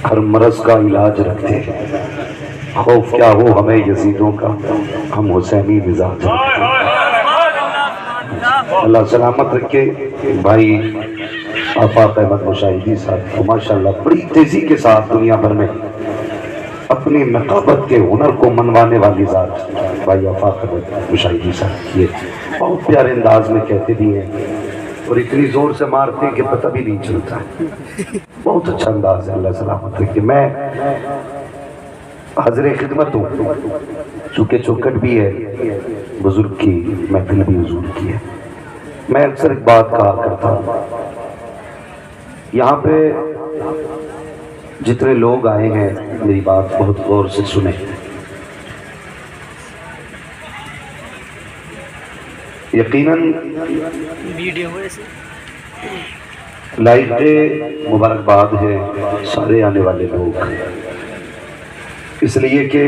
ہر مرض کا علاج رکھتے ہیں، خوف کیا ہو ہمیں یزیدوں کا، ہم حسینی مزاج رکھتے ہیں۔ اللہ سلامت رکھے بھائی آفاق احمد مشاہدی صاحب کو ماشاءاللہ بڑی تیزی کے ساتھ دنیا بھر میں اپنی نقابت کے ہنر کو منوانے والی ذات بھائی آفاق احمد مشاہدی صاحب یہ بہت پیارے انداز میں کہتے بھی ہیں اور اتنی زور سے مارتے ہیں کہ پتہ بھی نہیں چلتا، بہت اچھا انداز ہے۔ اللہ سلامت رکھے۔ میں حاضر خدمت ہوں، چونکہ چوکٹ بھی ہے بزرگ کی، محفل بھی حضور کی ہے۔ میں اکثر ایک بات کہا کرتا ہوں، یہاں پہ جتنے لوگ آئے ہیں میری بات بہت غور سے سنیں۔ یقیناً لائٹ ڈے مبارکباد ہے سارے آنے والے لوگ، اس لیے کہ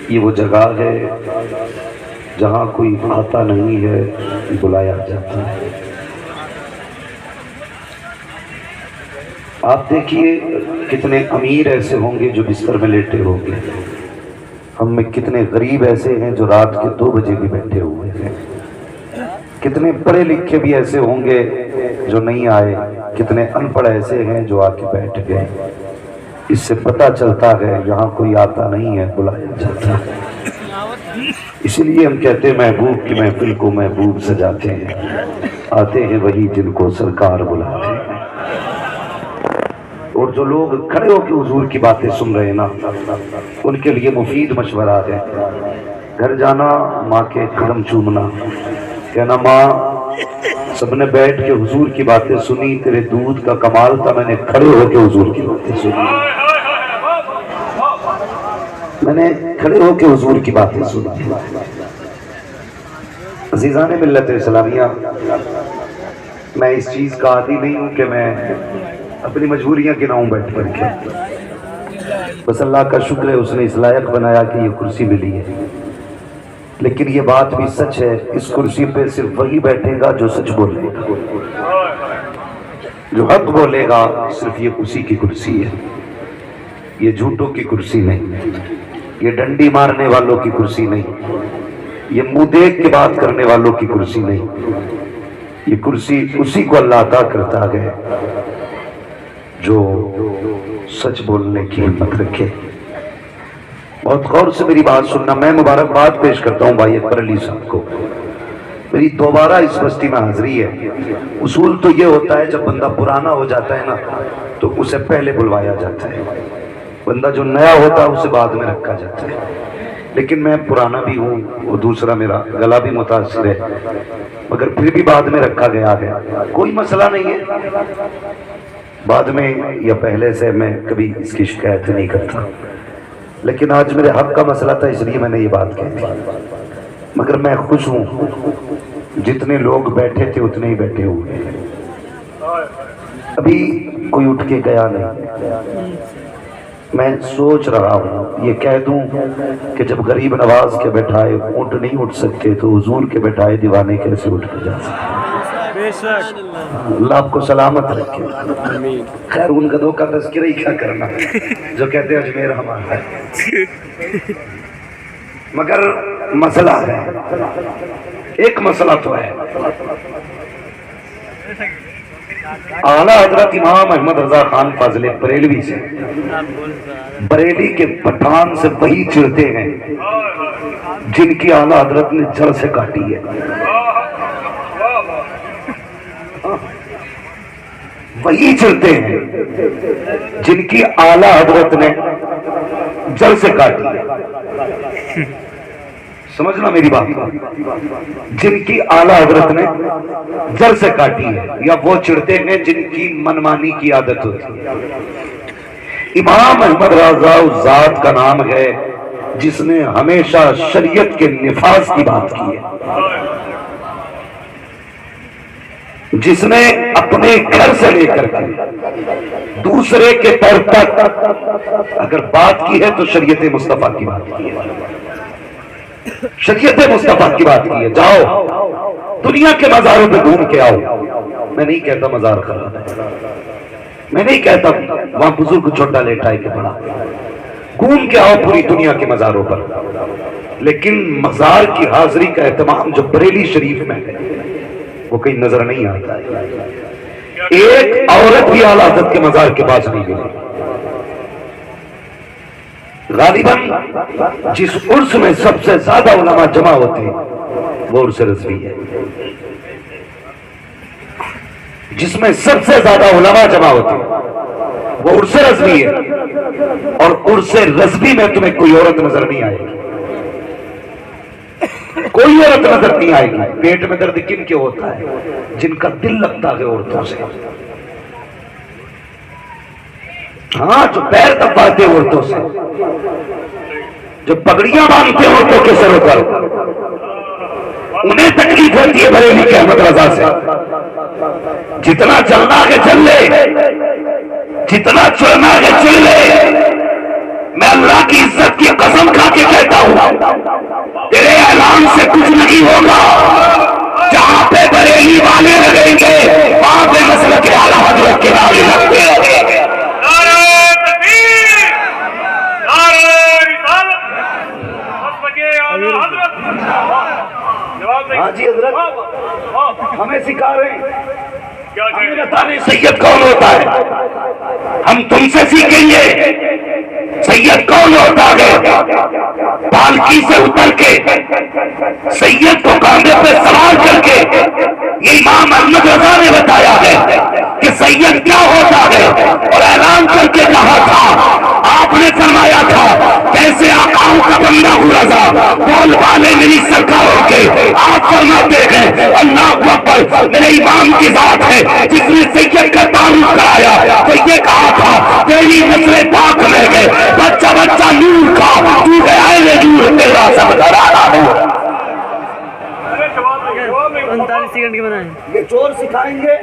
یہ وہ جگہ ہے جہاں کوئی آتا نہیں ہے بلایا جاتا ہے۔ آپ دیکھیے کتنے امیر ایسے ہوں گے جو بستر میں لیٹے ہوں گے، ہم میں کتنے غریب ایسے ہیں جو رات کے 2 بجے بھی بیٹھے ہوئے ہیں، کتنے پڑھے لکھے بھی ایسے ہوں گے جو نہیں آئے، کتنے ان پڑھ ایسے ہیں جو آ کے بیٹھ گئے۔ اس سے پتہ چلتا ہے یہاں کوئی آتا نہیں ہے بلایا جاتا ہے۔ اسی لیے ہم کہتے ہیں محبوب کی محفل کو محبوب سجاتے ہیں، آتے ہیں وہی جن کو سرکار بلاتے ہیں۔ اور جو لوگ کھڑے ہو کے حضور کی باتیں سن رہے ہیں نا، ان کے لیے مفید مشورہ ہے، گھر جانا ماں کے قدم چومنا، کہنا ماں سب نے بیٹھ کے حضور کی باتیں سنی، تیرے دودھ کا کمال تھا، میں نے کھڑے ہو کے حضور کی باتیں سنی، میں نے کھڑے ہو کے حضور کی باتیں سنی۔ عزیزان ملت اسلامیہ، میں اس چیز کا عادی نہیں ہوں کہ میں اپنی مجبوریاں گناؤں بیٹھ کر کے، بس اللہ کا شکر ہے اس نے اس لائق بنایا کہ یہ کرسی ملی ہے۔ لیکن یہ بات بھی سچ ہے، اس کرسی پہ صرف وہی بیٹھے گا جو سچ بولے گا، جو حق بولے گا، صرف یہ اسی کی کرسی ہے، یہ جھوٹوں کی کرسی نہیں، یہ ڈنڈی مارنے والوں کی کرسی نہیں، یہ منہ دیکھ کے بات کرنے والوں کی کرسی نہیں، یہ کرسی اسی کو اللہ عطا کرتا ہے جو سچ بولنے کی ہمت رکھے۔ بہت غور سے میری بات سننا، میں مبارکباد پیش کرتا ہوں بھائی اکبر علی صاحب کو، میری دوبارہ اس بستی میں حاضری ہے۔ اصول تو یہ ہوتا ہے جب بندہ پرانا ہو جاتا ہے نا تو اسے پہلے بلوایا جاتا ہے، بندہ جو نیا ہوتا ہے اسے بعد میں رکھا جاتا ہے، لیکن میں پرانا بھی ہوں اور دوسرا میرا گلا بھی متاثر ہے، مگر پھر بھی بعد میں رکھا گیا ہے، کوئی مسئلہ نہیں ہے، بعد میں یا پہلے سے میں کبھی اس کی شکایت نہیں کرتا، لیکن آج میرے حق کا مسئلہ تھا اس لیے میں نے یہ بات کہی تھی۔ مگر میں خوش ہوں، جتنے لوگ بیٹھے تھے اتنے ہی بیٹھے ہوئے ہیں، ابھی کوئی اٹھ کے گیا نہیں۔ میں سوچ رہا ہوں یہ کہہ دوں کہ جب غریب نواز کے بیٹھائے اونٹ نہیں اٹھ سکتے تو حضور کے بیٹھائے دیوانے کیسے اٹھ کے جا سکتے؟ اللہ آپ کو سلامت رکھے۔ خیر ان گدھوں کا تذکرہ ہی کیا کرنا جو کہتے ہیں اجمیر ہمارا ہے، مگر مسئلہ ہے، ایک مسئلہ تو ہے، اعلیٰ حضرت امام احمد رضا خان فاضل بریلوی سے، بریلی کے پٹھان سے وہی چڑھتے ہیں جن کی اعلیٰ حضرت نے جڑ سے کاٹی ہے، وہی چلتے ہیں جن کی اعلیٰ حضرت نے جڑ سے کاٹی ہے، سمجھنا میری بات، جن کی اعلیٰ حضرت نے جڑ سے کاٹی ہے، یا وہ چڑھتے ہیں جن کی منمانی کی عادت ہوتی ہے۔ امام احمد رضا اس ذات کا نام ہے جس نے ہمیشہ شریعت کے نفاذ کی بات کی ہے، جس نے اپنے گھر سے لے کر کے دوسرے کے پر تک اگر بات کی ہے تو شریعت مصطفیٰ کی بات کی ہے، شریعت مصطفیٰ کی بات کی ہے۔ جاؤ دنیا کے مزاروں پہ گھوم کے آؤ، میں نہیں کہتا مزار خراب ہے، میں نہیں کہتا وہاں بزرگ چھوٹا لیٹا ہے کہ بڑا، گھوم کے آؤ پوری دنیا کے مزاروں پر، لیکن مزار کی حاضری کا اہتمام جو بریلی شریف میں ہے وہ کہیں نظر نہیں آتا ہے۔ ایک عورت بھی اعلیٰ حضرت کے مزار کے پاس نہیں گئی۔ غالباً جس عرس میں سب سے زیادہ علماء جمع ہوتے ہیں وہ عرس رضوی ہے، جس میں سب سے زیادہ علماء جمع ہوتے ہیں وہ عرس رضوی ہے، اور عرس رضوی میں تمہیں کوئی عورت نظر نہیں آئے گی، کوئی عورت نظر نہیں آئے گی۔ پیٹ میں درد کن کے ہوتا ہے؟ جن کا دل لگتا ہے عورتوں سے، ہاں جو پیر دباتے عورتوں سے، جو پگڑیاں باندھتے عورتوں کے سروں پر، انہیں تکلیف ہوتی ہے بریلی کے احمد رضا سے۔ جتنا چلنا ہے چل لے، جتنا چلنا ہے چل لے، میں اللہ کی عزت کی قسم کھا کے کہتا ہوں تیرے اعلان سے کچھ نہیں ہوگا۔ جہاں پہ بریلی والے لگیں گے وہاں پہ مسلک اعلیٰ حضرت کے نعرے لگتے ہیں۔ ہاں جی حضرت ہمیں سکھا رہے ہیں، ہمیں بتانے سید کون ہوتا ہے، ہم تم سے سیکھیں گے سید کون ہوتا ہے۔ پالکی سے اتر کے سید کو کاندھے پہ سوار کر کے یہ امام احمد رضا نے بتایا ہے کہ سید کیا ہوتا ہے، اور اعلان کر کے کہا تھا، آپ نے فرمایا تھا کیسے آقاؤں کا بندہ ہوں رضا، بول والے میری سرکاروں کے، آپ فرماتے ہیں اللہ اکبر میرے امام کی ذات ہے جس نے سید کا تعارف کرایا، تو یہ کہا تھا تیری نسل پاک میں گئے بچہ بچہ نور کا، تو گیا نور تیرا سب درانا ہو۔ 39 سیکنڈ کے بنائیں، یہ چور سکھائیں گے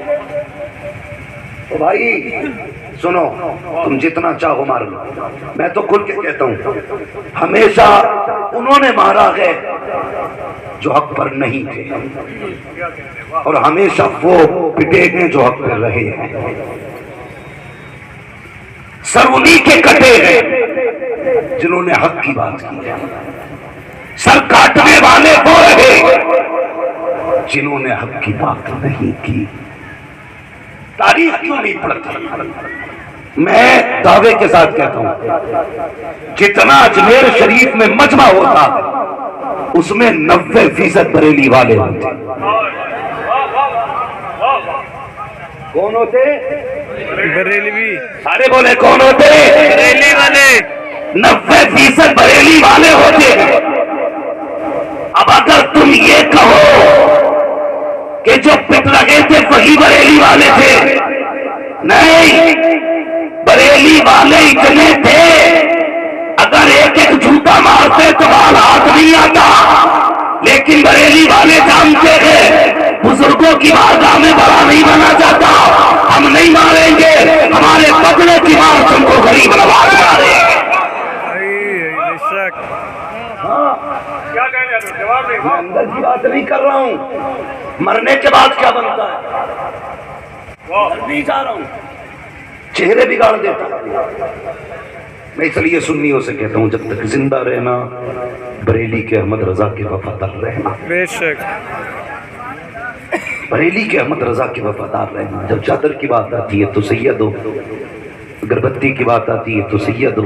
تو بھائی سنو، تم جتنا چاہو مار لو، میں تو کھل کے کہتا ہوں ہمیشہ انہوں نے مارا ہے جو حق پر نہیں تھے، اور ہمیشہ وہ پٹے ہیں جو حق پر رہے ہیں۔ سر انہی کے کٹے ہیں جنہوں نے حق کی بات کی، سر کاٹنے والے وہ رہے جنہوں نے حق کی بات نہیں کی۔ تاریخ کیوں نہیں پڑھتی؟ میں دعوے کے ساتھ کہتا ہوں جتنا اجمیر شریف میں مجمع ہوتا اس میں 90% بریلی والے ہوتے۔ کون ہوتے؟ بریلوی، سارے بولے کون ہوتے؟ بریلی والے 90% بریلی والے ہوتے۔ اب اگر تم یہ کہو کہ جو پٹ لگے تھے وہی بریلی والے تھے، نہیں، بریلی والے اتنے تھے اگر ایک ایک جھوٹا مارتے تو بال ہاتھ نہیں آتا، لیکن بریلی والے جانتے ہیں بزرگوں کی بارگاہ میں بڑا نہیں بنا جاتا، ہم نہیں ماریں گے، ہمارے بدلے کی مار تم کو غریب نواز مارے۔ میں اندر کی بات نہیں کر رہا ہوں، مرنے کے بعد کیا بنتا ہے نہیں جا رہا ہوں، چہرے بگاڑ دیتا۔ میں اس لیے سنیوں سے کہتا ہوں جب تک زندہ رہنا بریلی کے احمد رضا کے وفادار رہنا، بے شک بریلی کے احمد رضا کے وفادار رہنا۔ جب چادر کی بات آتی ہے تو سید ہو، اگربتی کی بات آتی ہے تو سید ہو،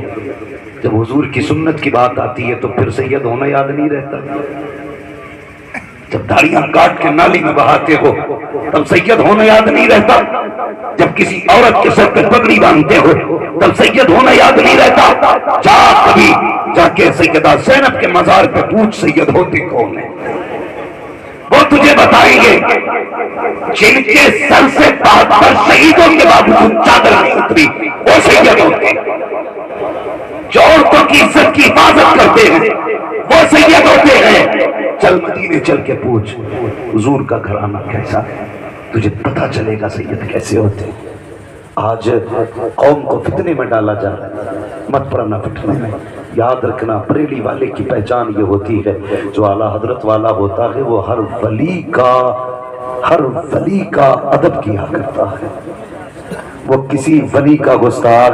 جب حضور کی سنت کی بات آتی ہے تو پھر سید ہونا یاد نہیں رہتا، جب داڑیاں کاٹ کے نالی میں بہاتے ہو تب سید ہونا یاد نہیں رہتا، جب کسی عورت کے سر پہ پگڑی باندھتے ہو تب سید ہونا یاد نہیں رہتا۔ جا کبھی جا کے سیدہ زینب کے مزار پہ پوچھ سید ہوتے کون ہیں، وہ تجھے بتائیں گے جن کے سر سے پاک پر شہیدوں کے باوجود چادر نہیں اتری وہ سید ہوتے ہیں، جو عورتوں کی عزت کی حفاظت کرتے ہیں وہ سید ہوتے ہیں۔ چل مدینے چل کے پوچھ حضور کا گھرانہ کیسا ہے، تجھے پتا چلے گا سید کیسے ہوتے ہیں۔ آج قوم کو فتنے میں ڈالا جا رہا ہے، مت پڑنا فتنے میں۔ یاد رکھنا بریلی والے کی پہچان یہ ہوتی ہے جو اعلیٰ حضرت والا ہوتا ہے وہ ہر ولی کا ادب کیا کرتا ہے۔ وہ کسی ولی کا گستاخ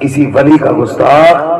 کسی ولی کا گستاخ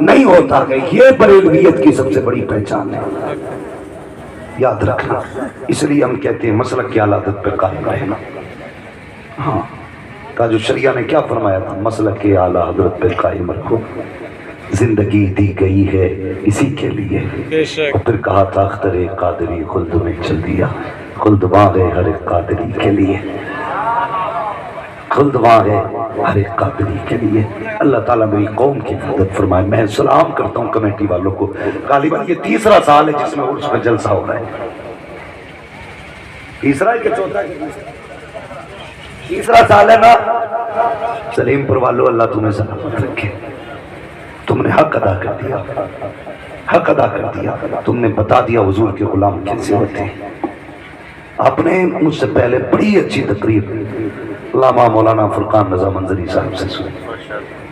نہیں ہوتا ہے. یہ بریلویت کی سب سے بڑی پہچان ہے, یاد رکھنا. اس لیے ہم کہتے ہیں مسلک کی اعلیٰ حضرت پہ قائم رہنا. ہاں, تاج الشریعہ نے کیا فرمایا تھا؟ مسلک کی اعلیٰ حضرت پہ قائم رکھو, زندگی دی گئی ہے اسی کے لیے. اور پھر کہا تھا اختر قادری خلد میں چل دیا, خلد باغ ہے ہر ایک قادری کے لیے, خلد باغ ہے ہر ایک قادری کے لیے. اللہ تعالیٰ میری قوم کی مدد فرمائے. میں سلام کرتا ہوں کمیٹی والوں کو. غالباً یہ تیسرا سال ہے جس میں عرس کا جلسہ ہو رہا ہے. تیسرا ہے کہ چوتھا ہے؟ تیسرا سال ہے نا. سلیم پور والوں, اللہ تمہیں سلامت رکھے. تم نے حق ادا کر دیا, حق ادا کر دیا. تم نے بتا دیا حضور کے غلام کیسے ہوتے ہیں. آپ نے مجھ سے پہلے بڑی اچھی تقریر علامہ مولانا فرقان رضا منظری صاحب سے سنی.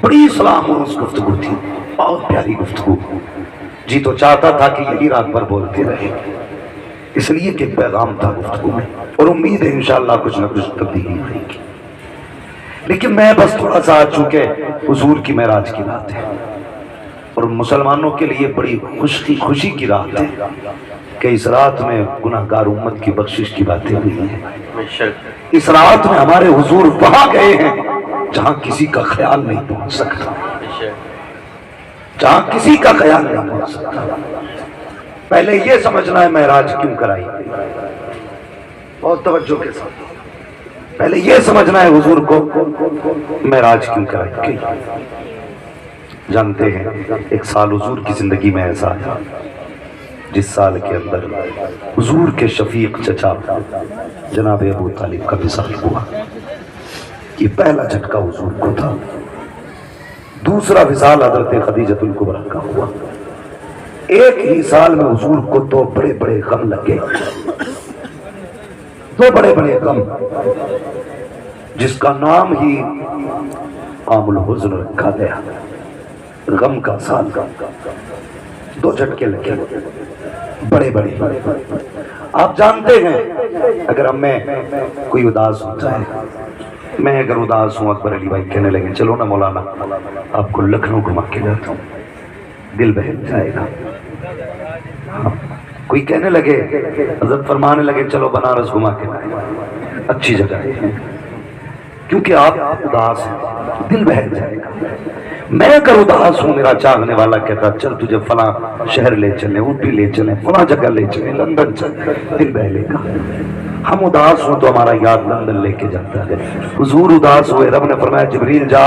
بڑی سلام اور اس گفتگو تھی, بہت پیاری گفتگو. جی تو چاہتا تھا کہ یہی رات بھر بولتے رہے, اس لیے کہ پیغام تھا گفتگو میں, اور امید ہے انشاءاللہ کچھ نہ کچھ تبدیلی آئے گی. لیکن میں بس تھوڑا سا, چونکہ حضور کی معراج کی رات ہے اور مسلمانوں کے لیے بڑی خوشی کی رات ہے کہ اس رات میں گناہگار امت کی بخشش کی باتیں ہوئی ہیں. اس رات میں ہمارے حضور وہاں گئے ہیں جہاں کسی کا خیال نہیں پہنچ سکتا, جہاں کسی کا خیال نہیں پہنچ سکتا. پہلے یہ سمجھنا ہے معراج کیوں کرائی, بہت توجہ کے ساتھ. پہلے یہ سمجھنا ہے حضور کو معراج کیوں کرائی. جانتے ہیں ایک سال حضور کی زندگی میں ایسا آیا جس سال کے اندر حضور کے شفیق چچا جناب ابو طالب کا وصال ہوا. یہ پہلا جھٹکا حضور کو تھا. دوسرا وصال حضرت خدیجۃ الکبریٰ کا ہوا. ایک ہی سال میں حضور کو دو بڑے بڑے غم لگے, دو بڑے بڑے غم, جس کا نام ہی عام الحزن رکھا گیا. غم کا سال, دو جھٹکے لگے بڑے بڑے. آپ جانتے ہیں اگر ہم میں کوئی اداس ہوتا ہے, میں اگر اداس ہوں, اکبر علی بھائی کہنے لگے چلو نا مولانا آپ کو لکھنؤ گھما کے جاتا ہوں, دل بہل جائے گا. کوئی کہنے لگے, حضرت فرمانے لگے چلو بنارس گھما کے لائیں, اچھی جگہ ہے, کیونکہ آپ اداس ہیں, دل بہل جائے گا. میں اگر اداس ہوں, میرا چاہنے والا کہتا چل تجھے فلاں شہر لے چلیں, اوٹی لے چلیں, فلاں جگہ لے چلیں, لندن چلیں, دل بہلے گا. ہم اداس ہوں تو ہمارا یاد لندن لے کے جاتا ہے. حضور اداس ہوئے, رب نے فرمایا جبریل جا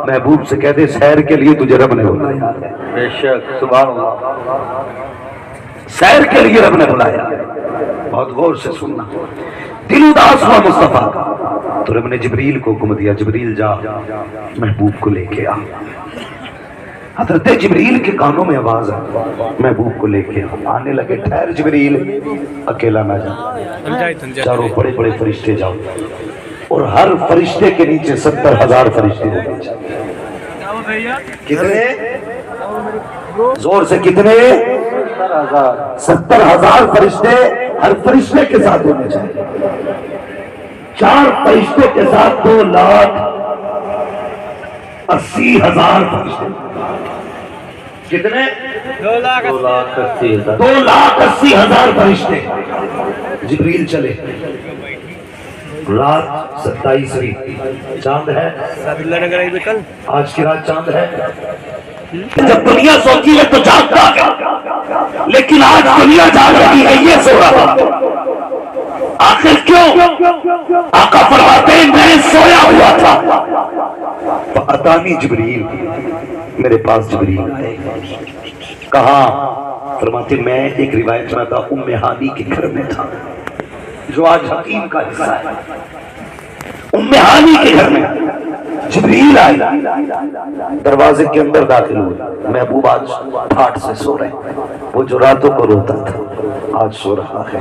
محبوب سے کہہ دے سیر کے لیے تجھے رب نے بلایا. بے شک, سبحان اللہ, سیر کے لیے رب نے بلایا. بہت غور سے سننا. دل اداس ہوا مصطفیٰ کا تو رب نے جبریل کو حکم دیا جبریل جا محبوب کو لے کے آ. حضرت جبریل کے کانوں میں آواز ہے محبوب کو لے کے آنے لگے. ٹھہر جبریل, اکیلا نہ جا, چاروں بڑے بڑے فرشتے جاؤ, اور ہر فرشتے کے نیچے 70,000 فرشتے ہونے چاہیے. کتنے زور سے کتنے؟ 70,000 فرشتے ہر فرشتے کے ساتھ ہونے چاہیے. 4 فرشتے کے ساتھ 2,80,000 فرشتے. کتنے؟ 2,80,000 فرشتے. جبریل چلے. رات 27ویں, چاند ہے آج کی رات, چاند ہے. جب دنیا سوتی ہے تو جاگتا ہے, لیکن آج دنیا جاگ رہی ہے, یہ سو رہا. آخر کیوں؟ آقا فرماتے ہیں میں سویا ہوا تھا, فاتانی جبریل, میرے پاس جبریل آئے. کہاں؟ فرماتے میں ایک روایت میں تھا ام ہانی کے گھر میں تھا جو آج حکیم کا حصہ ہے. ام ہانی کے گھر میں جبریل آئے, دروازے کے اندر داخل ہوئے. محبوب آج ٹھاٹ سے سو رہے, وہ جو راتوں کو روتا تھا آج سو رہا ہے.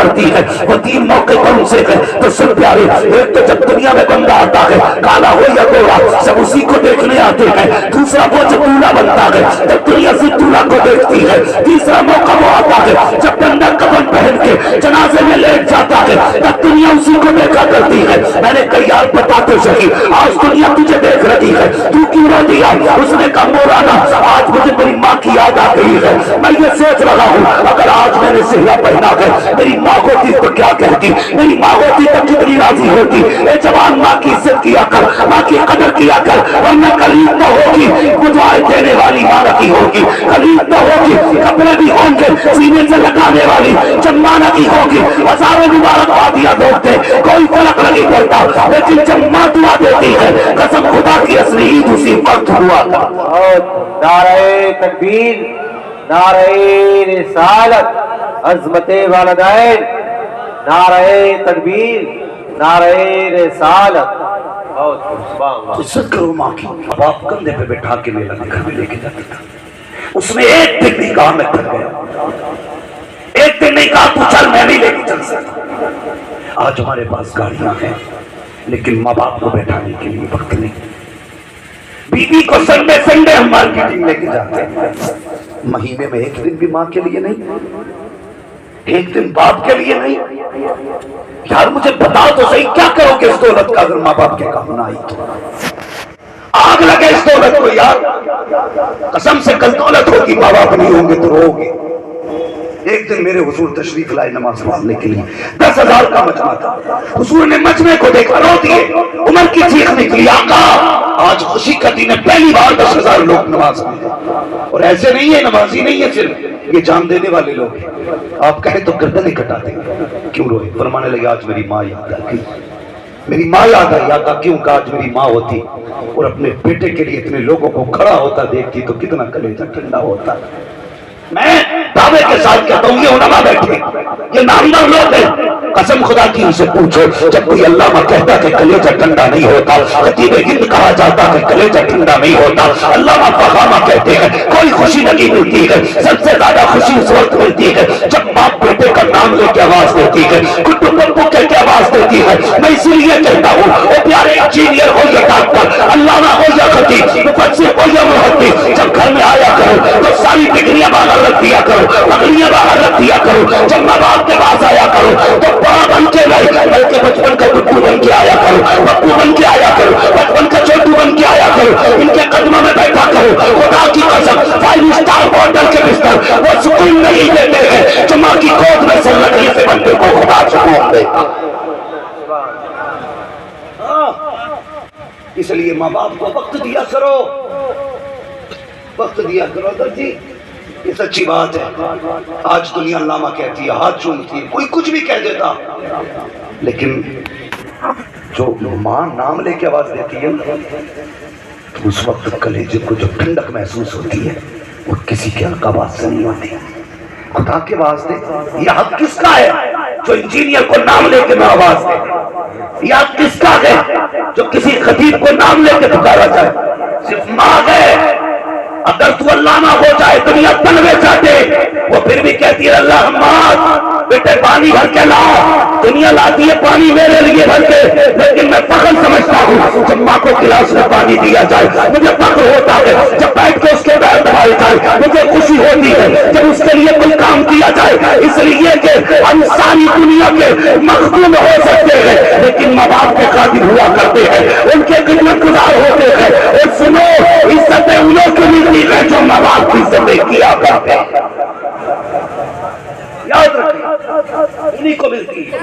کرتی ہے وہ تین موقع کون سے ہیں تو سن پیارے ایک تو جب دنیا میں بندہ آتا ہے کالا ہو یا گورا سب اسی کو دیکھنے آتے ہیں دوسرا وہ جب دولہا بنتا ہے جب دنیا سے دولہا کو دیکھتی ہے تیسرا موقع وہ آتا ہے جب بندہ کفن پہن کے جنازے میں لیٹ جاتا ہے تب دنیا اسی کو دیکھا کرتی ہے میں نے کئی یار بتا تو سکی آج دنیا تجھے دیکھ رہی ہے تو کیوں رو دیا اس نے کہا مولانا آج مجھے میری ماں کی یاد آ گئی ہے میں یہ سوچ رہا ہوں اگر آج میں نے سہرا پہنا ہے میری ماں ہوتی تو کیا کہتی میری ماں ہوتی تو کتنی راضی ہوتی اے جوان ماں کی عزت کیا کر ماں کی قدر کیا کر ورنہ قریب تو ہوگی دعائیں دینے والی ماں کی ہوگی قریب تو ہوگی کپڑے بھی ہوں گے سینے سے لگانے والی جب ماں کی ہوگی ہزاروں مبارکبادیاں دوڑتے کوئی فرق نہیں پڑتا لیکن جب ماں دعا دیتی ہے قسم خدا کی اصلی عید اسی وقت ہوا تھا نعرہ تکبیر نعرہ رسالت عظمت والدین نعرہ تکبیر نعرہ رسالت عزت کرو ماں کی باپ کندھے پہ بٹھا کے میلا گھر میں لے کے جاتا تھا اس نے ایک دن نہیں کہا میں تھک گیا ایک دن نہیں کہا تو چل میں نہیں لے کے چل سکتا آج ہمارے پاس گاڑیاں ہیں لیکن ماں باپ کو بیٹھانے کے لیے وقت نہیں بیوی کو سنڈے سنڈے ہم مارکیٹنگ لے کے جاتے ہیں مہینے میں ایک دن بھی ماں کے لیے نہیں ایک دن باپ کے لیے نہیں یار مجھے بتاؤ تو صحیح کیا کرو گے اس دولت کا اگر ماں باپ کے کام نہ آئی تو آگ لگے اس دولت کو یار قسم سے کل دولت ہوگی ماں باپ نہیں ہوں گے تو رو گے ایک دن میرے حضور تشریف لائے نماز پڑھنے کے لیے 10,000 کا مجمع تھا حضور نے مجمع کو دیکھا رو دیے عمر کی چیخ نکلی آقا آج خوشی کا دن ہے پہلی بار 10,000 لوگ نماز پڑھے اور ایسے نہیں ہے نمازی نہیں ہے صرف یہ جان دینے والے لوگ ہیں آپ کہیں تو گردنیں کٹا دیں کیوں روئے فرمانے لگے آج میری ماں یاد آ گئی میری ماں یاد آئی آقا کیوں کہ آج میری ماں ہوتی اور اپنے بیٹے کے لیے اتنے لوگوں کو کھڑا ہوتا دیکھتی تو کتنا کلیجہ ٹھنڈا ہوتا میں دعوے کے ساتھ کہتا ہوں یہ علماء بیٹھے یہ نامدار لوگ ہیں قسم خدا کی ان سے پوچھو جب کوئی علامہ کہتا کہ کلیجہ ٹھنڈا نہیں ہوتا خطیب ہند کہا جاتا کہ کلیجہ ٹھنڈا نہیں ہوتا علامہ فخامہ کہتے ہیں کوئی خوشی نہیں ملتی ہے سب سے زیادہ خوشی اس وقت ملتی ہے جب باپ بیٹے کا نام لے کے آواز دیتی ہے کٹو کٹو کہہ کے آواز دیتی ہے میں اسی لیے کہتا ہوں وہ پیارے انجینئر ہو یا ڈاکٹر علامہ ہو یا خطیب مفسر ہو یا محدث جب گھر میں آیا کرو تو ساری ڈگریاں باہر رکھ دیا کرو پگڑیاں باہر رکھ دیا کرو جب ماں باپ کے پاس آیا کرو تو بڑا بن کے نہیں بلکہ بچپن کا ٹٹو بن کے آیا کرو پپو بن کے آیا کرو بچپن کا چھوٹو بن کے آیا کرو ان کے قدموں میں بیٹھا کرو خدا کی قسم 5 اسٹار ہوٹل کے بستر وہ سکون نہیں دیتے ہیں جو ماں کی گود میں سر رکھنے سے بندے کو خدا سکون دے اس لیے ماں باپ کو وقت دیا کرو وقت دیا کرو درجی یہ سچی بات ہے آج دنیا علامہ کہتی ہے ہاتھ چومتی ہے کوئی کچھ بھی کہہ دیتا لیکن جو ماں نام لے کے آواز دیتی ہے تو اس وقت کلیجے کو جو ٹھنڈک محسوس ہوتی ہے وہ کسی کے حق آواز سے نہیں ہوتی خدا کے واسطے یہ حق کس کا ہے جو انجینئر کو نام لے کے میں آواز دے یہ حق کس کا ہے جو کسی خطیب کو نام لے کے پکارا جائے صرف ماں ہے اگر تو علامہ ہو جائے دنیا تنوے چاہتے وہ پھر بھی کہتی ہے اللہ حماد بیٹے پانی بھر کے لاؤ دنیا لاتی ہے پانی میرے لیے بھر کے لیکن میں فخر سمجھتا ہوں جب ماں کو گلاس میں پانی دیا جائے مجھے فخر ہوتا ہے جب بیٹھ کے اس کے پیر دبائے جائے مجھے خوشی ہوتی ہے جب اس کے لیے کوئی کام کیا جائے اس لیے کہ ہم ساری دنیا کے مخدوم ہو سکتے ہیں لیکن ماں باپ کے قادر ہوا کرتے ہیں ان کے خدمت گزار ہوتے ہیں اور سنو عزتیں انہوں کی ملتی ہے جو ماں باپ کی عزتیں کیا کرتے ہیں یاد رکھیں انہی کو ملتی ہے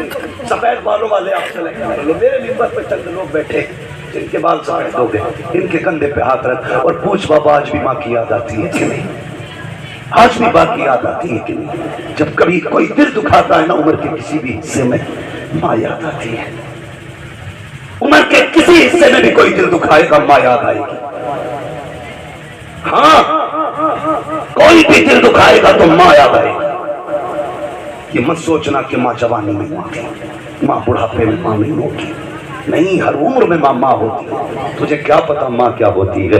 سفید بالوں والے آپ چلے میرے ممبر پہ چند لوگ بیٹھے جن کے بال سفید ہو گئے ان کے کندھے پہ ہاتھ رکھ اور پوچھ بابا آج بھی ماں کی یاد آتی ہے کہ نہیں آج بھی ماں کی یاد آتی ہے کہ نہیں جب کبھی کوئی دل دکھاتا ہے نا عمر کے کسی بھی حصے میں ماں یاد آتی ہے عمر کے کسی حصے میں بھی کوئی دل دکھائے گا ماں یاد آئے گی ہاں کوئی بھی دل دکھائے گا تو ماں یاد آئے گی یہ مت سوچنا کہ ماں جوانی میں ماں کی ماں بڑھاپے میں ماں نہیں ہوگی نہیں، ہر عمر میں ماں ہوتی ہے، تجھے کیا پتا ماں کیا ہوتی ہے؟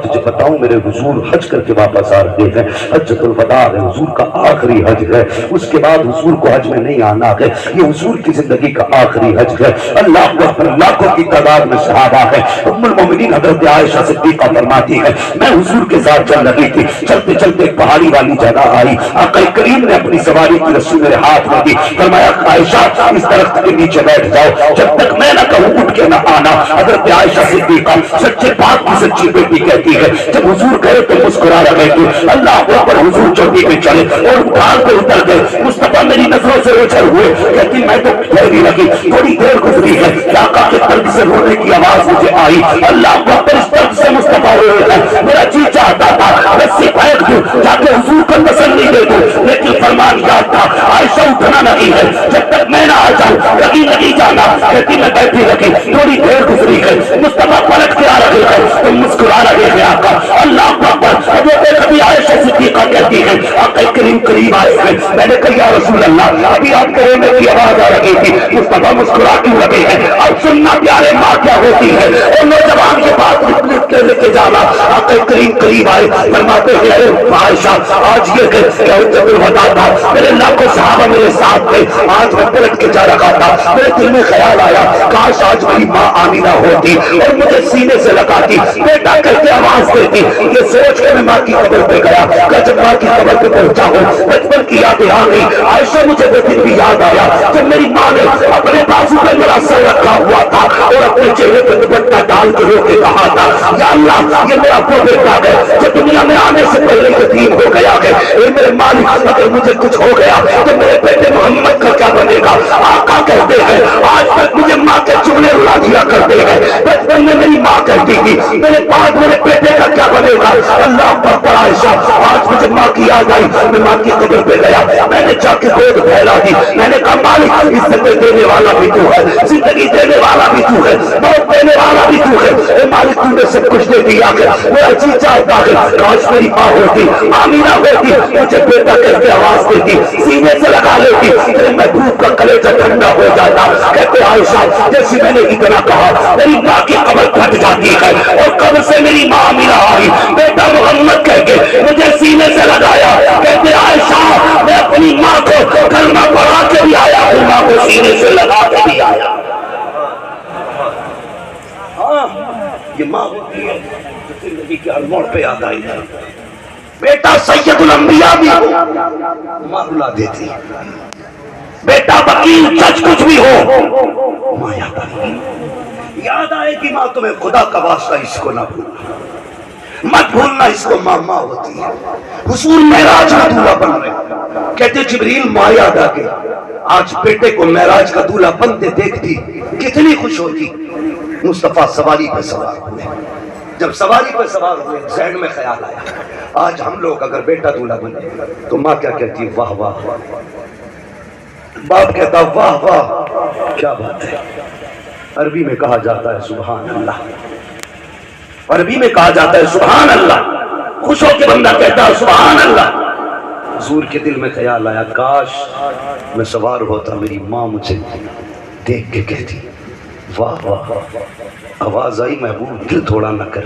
تجھے بتاؤں، میرے حضور حج کر کے واپس آ رہے ہیں، حجۃ الوداع ہے، حضور کا آخری حج ہے، اس کے بعد حضور کو حج میں نہیں آنا ہے، یہ حضور کی زندگی کا آخری حج ہے۔ اللہ اکبر، لاکھوں کی تعداد میں صحابہ ہے۔ ام المومنین حضرت عائشہ صدیقہ فرماتی ہے میں حضور کے ساتھ چل رہی تھی، چلتے چلتے ایک پہاڑی والی جگہ آئی، آقا کریم نے اپنی سواری کی رسی میرے ہاتھ میں دی، فرمایا عائشہ اس درخت کے نیچے بیٹھ جاؤ، جب تک میں نہ کہوں اٹھ کے نہ آنا۔ حضرت عائشہ صدیقہ سچے پاک کی سچی بیٹی کہتی ہے جب حضور گئے تو مسکرا رہے تھے، اللہ اکبر، حضور چوٹی پہ چلے اور ڈھال پہ اتر گئے، مصطفیٰ میری نظروں سے اوجھل ہوئے، کہتی میں تو ٹھہری لگی، تھوڑی دیر گزری ہے، آقا کے درد سے رونے کی آواز مجھے آئی، اللہ اکبر، اس درد سے مصطفیٰ ہوئے ہیں، میرا جی چاہتا تھا رسی پھینک دوں جا کے حضور کو تسلی دے دوں، لیکن فرمان یاد تھا عائشہ اٹھنا نہیں ہے جب تک میں نہ آ جاؤں، لگی لگی جانا، کہتی میں بیٹھی رہی، تھوڑی دیر گزری ہے، مصطفیٰ پلٹ کے آ رہے ہیں، تم مسکرا رہے ہیں آقا، اللہ اکبر، حضرت کبھی عائشہ صدیقہ کہتی ہے آقا کریم قریب آئے ہیں، میں نے کہا یا رسول اللہ ابھی آپ کے رونے کی آواز آ رہی تھی، مصطفیٰ مسکرا کیوں لگے ہیں؟ اب سننا پیارے ماں کیا ہوتی ہے، اور نوجوان کے پاس لکھ کے لے کے جانا، آقا کریم قریب آئے، فرماتے ہیں اے عائشہ آج یہ کہ حجۃ الوداع تھا، میرے لاکھوں صحابہ میرے ساتھ تھے، آج میں پلٹ کے جا رہا تھا، میرے دل میں خیال آیا کاش آج میری ماں آمینہ ہوتی اور مجھے سینے سے لگاتی، بیٹا کر کے آواز دیتی، یہ سوچ کے میں ماں کی قبر پہ گیا کہ جب ماں کی قبر پہ پہنچا ہوں بچپن کی یادیں آ گئی، عائشہ مجھے وہ دن بھی یاد آیا جب میری ماں نے اپنے بازو پہ میرا سر رکھا ہوا تھا اور اپنے چہرے پہ دوپٹہ ڈال کے رو کے کہا تھا یا اللہ یہ میرا وہ بیٹا ہے جو دنیا میں آنے سے پہلے یتیم ہو گیا ہے، اے میرے مالک اگر مجھے کچھ ہو گیا تو میرے بیٹے محمد کا کیا بنے گا؟ آقا کہتے ہیں آج تک مجھے ماں کے چغلے اڑا دیا کرتے ہیں، بچپن میں میری ماں کہتی تھی میرے بعد میرے بیٹے کا کیا بنے گا؟ اللہ پر عائشہ آج مجھے ماں کی یاد آئی، میں ماں کی قبر پہ گیا، میں نے جا کے گود پھیلا دی، میں نے کہا مالک عزت دینے والا بھی تو ہے، زندگی دینے والا بھی تو ہے، موت دینے والا بھی تو ہے، اے مالک تو نے سب کچھ دے دیا ہے، میرا جی چاہتا ہے کاش میری ماں ہوتی، آمینہ ہوتی، مجھے بیٹا کر کے آواز دیتی، سینے سے لگا لیتی، پھر میں دھوپ کا کلیجہ ٹھنڈا ہو جاتا۔ کہتے عائشہ جیسے میں نے اتنا کہا میری ماں کی قبر پھٹ جاتی ہے اور قبر سے میری ماں آمینہ آئی، بیٹا محمد کہہ کے مجھے سینے سے لگایا، کہتے عائشہ میں اپنی ماں کو کلمہ پڑھا کے بھی آیا ہوں، ماں کو سینے سے لگا کے بھی آیا۔ ہاں یہ ماں ہوتی ہے زندگی کے ہر موڑ پہ یاد آئی ہے، بیٹا سید الانبیاء بھی ہو ماں رلا دیتی، بیٹا وکیل جج کچھ بھی ہو ماں یاد آئے کہ ماں تمہیں خدا کا واسطہ اس کو نہ بھولنا، مت بھولنا اس کو، ماں ماں ہوتی ہے۔ حضور معراج کا دولہا بن رہے، کہتے جبریل ماں یاد آ گئی، آج بیٹے کو معراج کا دولہا بنتے دیکھتی کتنی خوش ہوتی۔ مصطفیٰ سواری پہ سوار ہوئے، جب سواری پہ سوار ہوئے ذہن میں خیال آیا آج ہم لوگ اگر بیٹا دولہا بنے تو ماں کیا کہتی ہے؟ واہ واہ، باپ کہتا واہ واہ کیا بات ہے۔ عربی میں کہا جاتا ہے سبحان اللہ، عربی میں کہا جاتا ہے سبحان اللہ، خوش ہو کے بندہ کہتا ہے سبحان اللہ۔ حضور کے دل میں خیال آیا کاش میں سوار ہوتا، میری ماں مجھے دیکھ کے کہتی واہ واہ، آواز آئی محبوب دل تھوڑا نہ کر،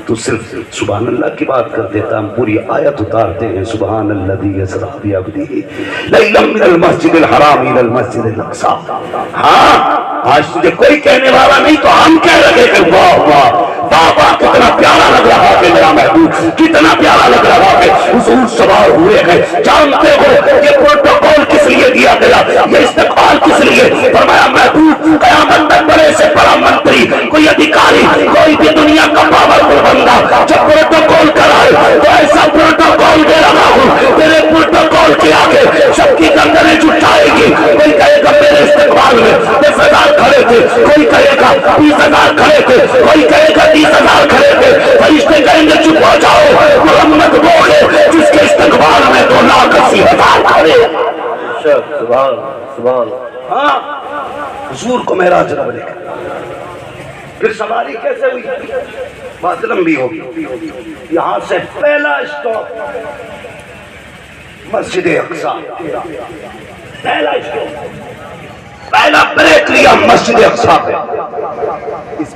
تو صرف سبحان اللہ کی بات کر دیتا، ہم پوری آیت اتارتے ہیں سبحان الذی اسریٰ بعبدہ لیلا من المسجد الحرام الی المسجد الاقصی۔ ہاں آج تجھے کوئی کہنے والا نہیں تو ہم کہہ رہے ہیں واہ واہ واہ واہ، کتنا پیارا لگ رہا ہے میرا محبوب، کتنا پیارا لگ رہا ہے۔ حضور سوار ہوئے ہیں، جانتے ہو یہ پروٹوکول کس لیے دیا گیا، یہ استقبال کس لیے؟ فرمایا محبوب قیامت تک بڑے سے بڑا منتری، کوئی ادھیکاری، کوئی بھی دنیا کا پاورفل بندہ جب پروٹوکول کرائے تو ایسا پروٹوکول دے رہا ہوں تیرے پروٹوکول کے آگے سب کی گردنیں جھکائے گی۔ کوئی کہے گا میرے استقبال میں 10,000 کھڑے تھے، کوئی کہے گا 20,000 کھڑے تھے، کوئی کہے گا 30,000 کھڑے تھے، فرشتے کہیں گے چپ ہو جاؤ، محمد وہ ہے جس کے استقبال میں 2,80,000 کھڑے۔ سبحان سبحان۔ ہاں حضور کو معراج رب لے کر، پھر سواری کیسے ہوئی؟ بات لمبی ہوگی، یہاں سے پہلا اسٹاپ مسجد اقصی، پہلا اسٹاپ، پہلا بریک لیا مسجد اقصی پہ،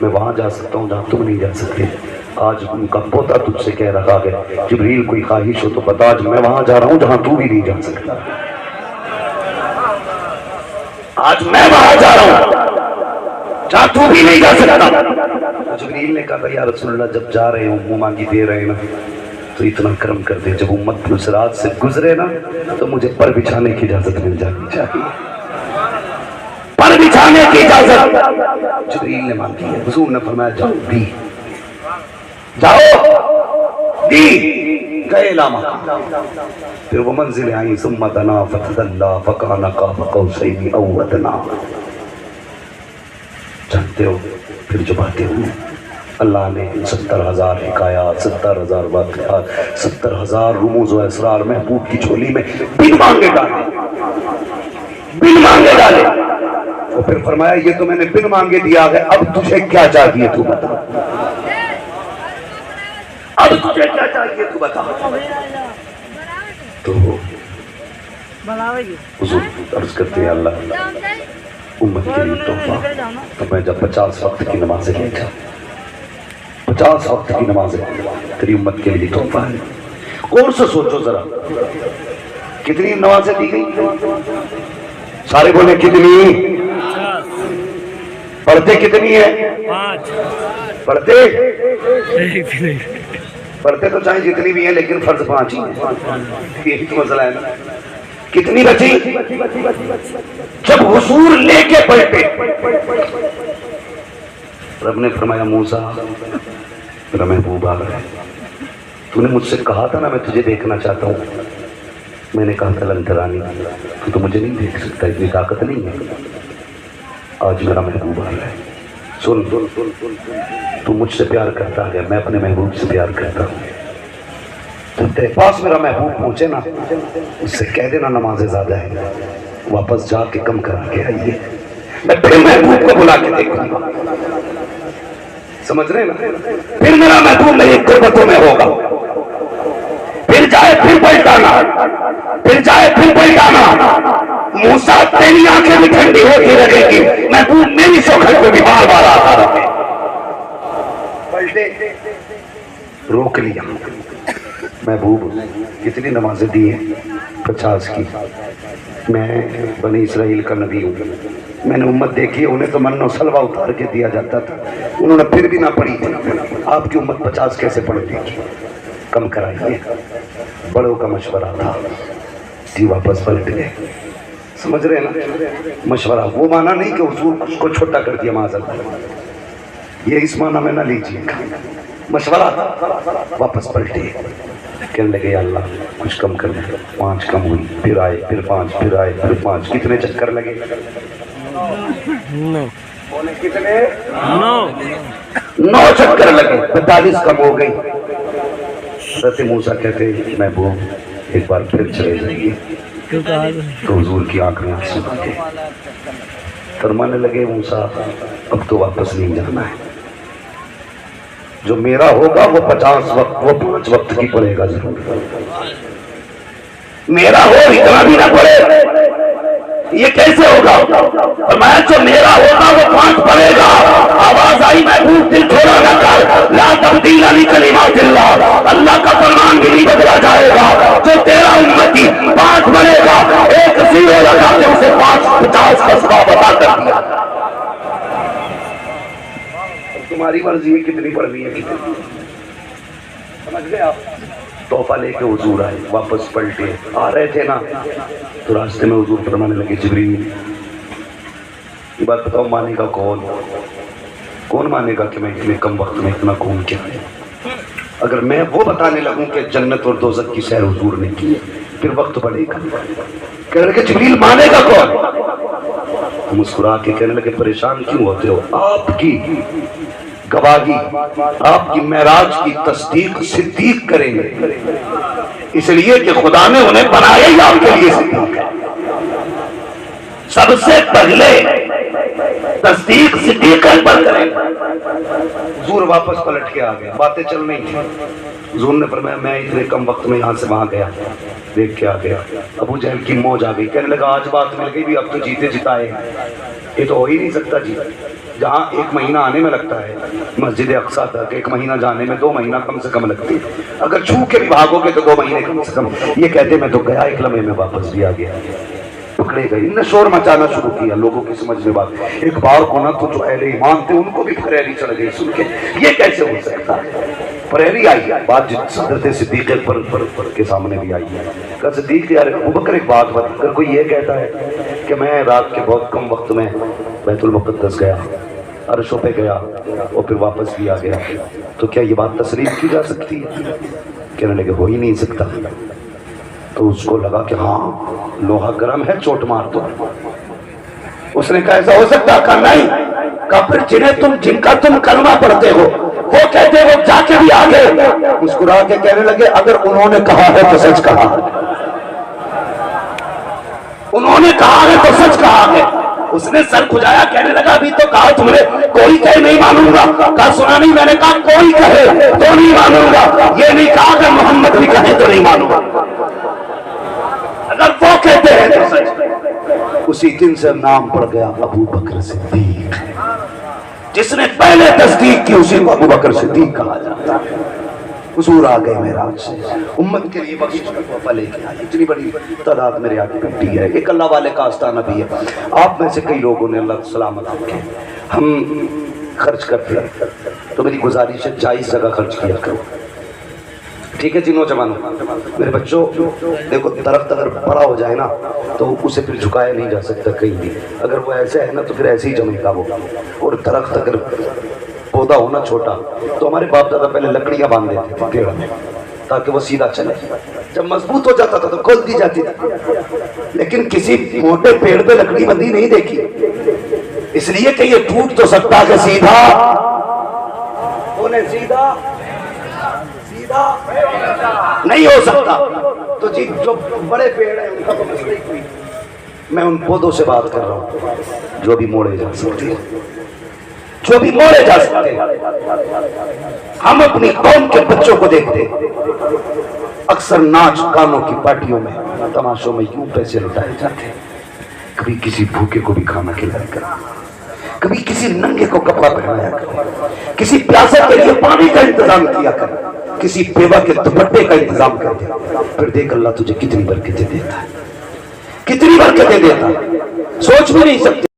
میں وہاں جا سکتا ہوں جہاں تم نہیں جا سکتے. آج ان کا پوتا تجھ سے کہہ رہا ہے جبریل کوئی خواہش ہو تو بتا، آج میں وہاں جا رہا ہوں جہاں تو بھی نہیں جا سکتا. آج میں وہاں جا رہا ہوں جہاں تو بھی نہیں جا سکتا. جبریل نے کہا یا رسول اللہ جب جا رہے ہوں منہ مانگی دے رہے ہیں نا تو اتنا کرم کر دے جب امت نصرات سے گزرے نا تو مجھے پر بچھانے کی اجازت مل جانی چاہیے. پر بچھانے کی اجازت جبریل نے مانگی ہے. حضور نے فرمایا جاؤ دی، جاؤ دی، گئے لاما. پھر وہ منزل آئی ثم دنا فتدلا فکان قاب قوسین او ادنا. جانتے ہو پھر جو باتیں ہوئی اللہ نے 70,000 حکایات، 70,000 واقعات، 70,000 رموز و اسرار محبوب کی جھولی میں بن مانگے ڈالے، بن مانگے ڈالے. اور پھر فرمایا یہ تو میں نے بن مانگے دیا ہے، اب تجھے کیا چاہیے تو بتا، اب تجھے کیا چاہیے تو بتا. تو حضور عرض کرتے ہیں اللہ امت کے لیے تحفہ. تو میں جب 50 وقت کی نمازیں لے جا، 50 وقت کی نمازیں تیری امت کے لیے تحفہ ہے. کون سے سوچو ذرا کتنی نمازیں دی گئی، سارے بولے کتنی، پڑھتے کتنی ہے، 5 پڑھتے پڑھتے تو چاہے جتنی بھی ہیں لیکن فرض 5 ہی ہیں. یہی تو مسئلہ ہے نا. کتنی بچی، جب حضور لے کے پڑھتے رب نے فرمایا موسیٰ میرا محبوب آ رہا ہے، تو نے مجھ سے کہا تھا نا میں تجھے دیکھنا چاہتا ہوں. میں نے کہا تھا لن ترانی، تو مجھے نہیں دیکھ سکتا، اتنی طاقت نہیں ہے. آج میرا محبوب آ رہا ہے. سن تو مجھ سے پیار کرتا ہے، میں اپنے محبوب سے پیار کرتا ہوں. تو تیرے پاس میرا محبوب پہنچے نا اس سے کہہ دینا نمازیں زیادہ ہیں، واپس جا کے کم کرا کے آئیے، میں پھر محبوب کو بلا کے دیکھوں گا. سمجھ رہے نا؟ پھر میرا محبوب میری قربتوں میں ہوگا. پھر جائے پھر پلٹانا، پھر جائے پھر پلٹانا. موسیٰ تیری آنکھیں بھی ٹھنڈی ہوتی رہے گی، محبوب میری شوخر کو بھی بار بار آتا رہے. پلٹے روک لیا. محبوب کتنی نمازیں دی ہیں، 50 کی. میں بنی اسرائیل کا نبی ہوں، میں نے امت دیکھی ہے انہیں تو من و سلوہ اتار کے دیا جاتا تھا، انہوں نے پھر بھی نہ پڑھی تھی. آپ کی امت 50 کیسے پڑھ دے گی؟ کم کرائیے. بڑوں کا مشورہ تھا جی، واپس پلٹ گئے. سمجھ رہے ہیں نا؟ مشورہ وہ معنی نہیں کہ حضور اس کو چھوٹا کر دیا معاذ اللہ، یہ اس معنی میں نہ لیجیے گا. مشورہ تھا، واپس پلٹے. کہنے لگے یا اللہ کچھ کم کر دیں. 5 کم ہوئی، پھر آئے، پھر 5، پھر آئے، پھر 5. کتنے چکر لگے؟ 9 کتنے؟ 9 چکر لگے. 45 کم ہو گئی. حضرت موسیٰ کہتے محبوب ایک بار پھر چلے جائیے. تو حضور کی آنکھ میں آنسو آ گئے. فرمانے لگے موسیٰ اب تو واپس نہیں جانا ہے، جو میرا ہوگا وہ 50 وقت، وہ 5 وقت کی پڑے گا ضرور. میرا ہو اتنا بھی نہ پڑے، یہ کیسے ہوگا؟ فرمایا جو میرا ہوگا وہ 5 پڑے گا. آواز آئی محبوب دل چھوڑا نہ کر، لا تبدیل لکلمات اللہ، اللہ کا فرمان بھی نہیں بدلا جائے گا. جو تیرا امتی 5 پڑے گا، ایک زیرو لگا کے اسے 50 کا ثواب عطا کر دیا. تمہاری مرضی میں کتنی پڑھنی ہے، سمجھ گئے آپ؟ تحفہ لے کے حضور آئے، واپس پلٹے. آ رہے تھے نا تو راستے میں حضور فرمانے لگے جبریل یہ بات بتاؤ مانے گا کون مانے گا کہ میں اتنے کم وقت میں اتنا گھوم کے آیا؟ اگر میں وہ بتانے لگوں کہ جنت اور دوزخ کی سیر حضور نے کی پھر وقت پڑے گا. کہنے لگے جبریل مانے گا کون؟ مسکرا کے کہنے لگے پریشان کیوں ہوتے ہو؟ آپ کی گواہی، آپ کی معراج کی تصدیق صدیق کریں گے، اس لیے کہ خدا نے انہیں بنایا ہی آپ کے لیے صدیق. سب سے پہلے تصدیق صدیق پر کریں. حضور واپس پلٹ کے آ گئے، باتیں چل رہی تھیں. حضور نے فرمایا میں اتنے کم وقت میں یہاں سے وہاں گیا دیکھ کے آ گیا ابو جہل کی موج آ گئی کہنے لگا آج بات مل گئی بھی اب تو جیتے جتائے یہ تو ہو ہی نہیں سکتا جی جہاں 1 مہینہ آنے میں لگتا ہے مسجد اقصیٰ تک 1 مہینہ جانے میں 2 مہینہ کم سے کم لگتی ہے اگر چھو کے بھی بھاگو گے تو 2 مہینے کم سے کم یہ کہتے میں تو گیا 1 لمحے میں واپس بھی آ گیا پکڑے گئے انہوں نے شور مچانا شروع کیا لوگوں کی سمجھ میں بات ایک بار کو نہ تو جو اہل ایمان تھے ان کو بھی پھریری چڑھ گئی سن کے یہ کیسے ہو سکتا ہے پھریری آئی بات حضرت صدیق پر کے سامنے بھی آئی ہے کہ صدیق یار ابوبکر ایک بات بتا اگر کوئی یہ کہتا ہے کہ میں رات کے بہت کم وقت میں بیت المقدس گیا عرشوں پہ گیا اور پھر واپس بھی آ گیا تو کیا یہ بات تسلیم کی جا سکتی ہے کہنے لگے ہو ہی نہیں سکتا تو اس کو لگا کہ ہاں لوہا گرم ہے چوٹ مار دو اس نے کہا ایسا ہو سکتا کہا نہیں کہا پھر جن کا تم کلمہ پڑھتے ہو وہ کہتے ہو جا کے بھی آگے مسکرا کے کہنے لگے اگر انہوں نے کہا ہے تو سچ کہا انہوں نے کہا ہے تو سچ کہا ہے اس نے سر کھجایا کہنے لگا ابھی تو کہا تم نے کوئی کہے نہیں مانوں گا کہا سنا نہیں میں نے کہا کوئی کہے تو نہیں مانوں گا یہ نہیں کہا کہ محمد بھی کہے تو نہیں مانوں گا اگر وہ کہتے ہیں تو سچ اسی دن سے نام پڑ گیا ابو بکر صدیق جس نے پہلے تصدیق کی اسی کو ابو بکر صدیق کہا جاتا ہے حضور آ گئے معراج سے امت کے لیے بخشش کا تحفہ لے کے آئے اتنی بڑی تعداد میرے آگے بیٹھی ہے ایک اللہ والے کا آستانہ بھی ہے آپ میں سے کئی لوگوں نے اللہ سلامت رکھے ہم خرچ کرتے ہیں تو میری گزارش ہے جائز جگہ خرچ کیا کرو ٹھیک ہے جی نوجوانوں میرے بچوں دیکھو درخت اگر بڑا ہو جائے نا تو اسے پھر جھکایا نہیں جا سکتا کہیں بھی اگر وہ ایسے ہے نا تو پھر ایسے ہی جمے گا وہ اور درخت اگر پودا ہونا چھوٹا تو ہمارے باپ دادا پہلے لکڑیاں باندھ دیتے تھے پیڑ میں تاکہ وہ سیدھا چلے جب مضبوط ہو جاتا تھا تو کھول دی جاتی تھی لیکن کسی موٹے پیڑ پہ لکڑی بندی نہیں دیکھی اس لیے کہ یہ ٹوٹ تو سکتا کہ سیدھا بولے سیدھا نہیں ہو سکتا تو جی جو بڑے پیڑ ہیں ان کا تو مسئلہ ہی کوئی میں ان پودوں سے بات کر رہا ہوں جو بھی موڑے جا سکتے ہیں جو بھی موڑے جا سکتے ہیں ہم اپنی قوم کے بچوں کو دیکھتے اکثر ناچ گانوں کی پارٹیوں میں تماشوں میں یوں پیسے لٹائے جاتے ہیں کبھی کسی بھوکے کو بھی کھانا کھلایا کر کبھی کسی ننگے کو کپڑا پہنایا کر کسی پیاسے کے لیے پانی کا انتظام کیا کر کسی بیوہ کے دوپٹے کا انتظام کر دے پھر دیکھ اللہ تجھے کتنی برکتیں دیتا ہے کتنی برکتیں دیتا ہے سوچ بھی نہیں سکتے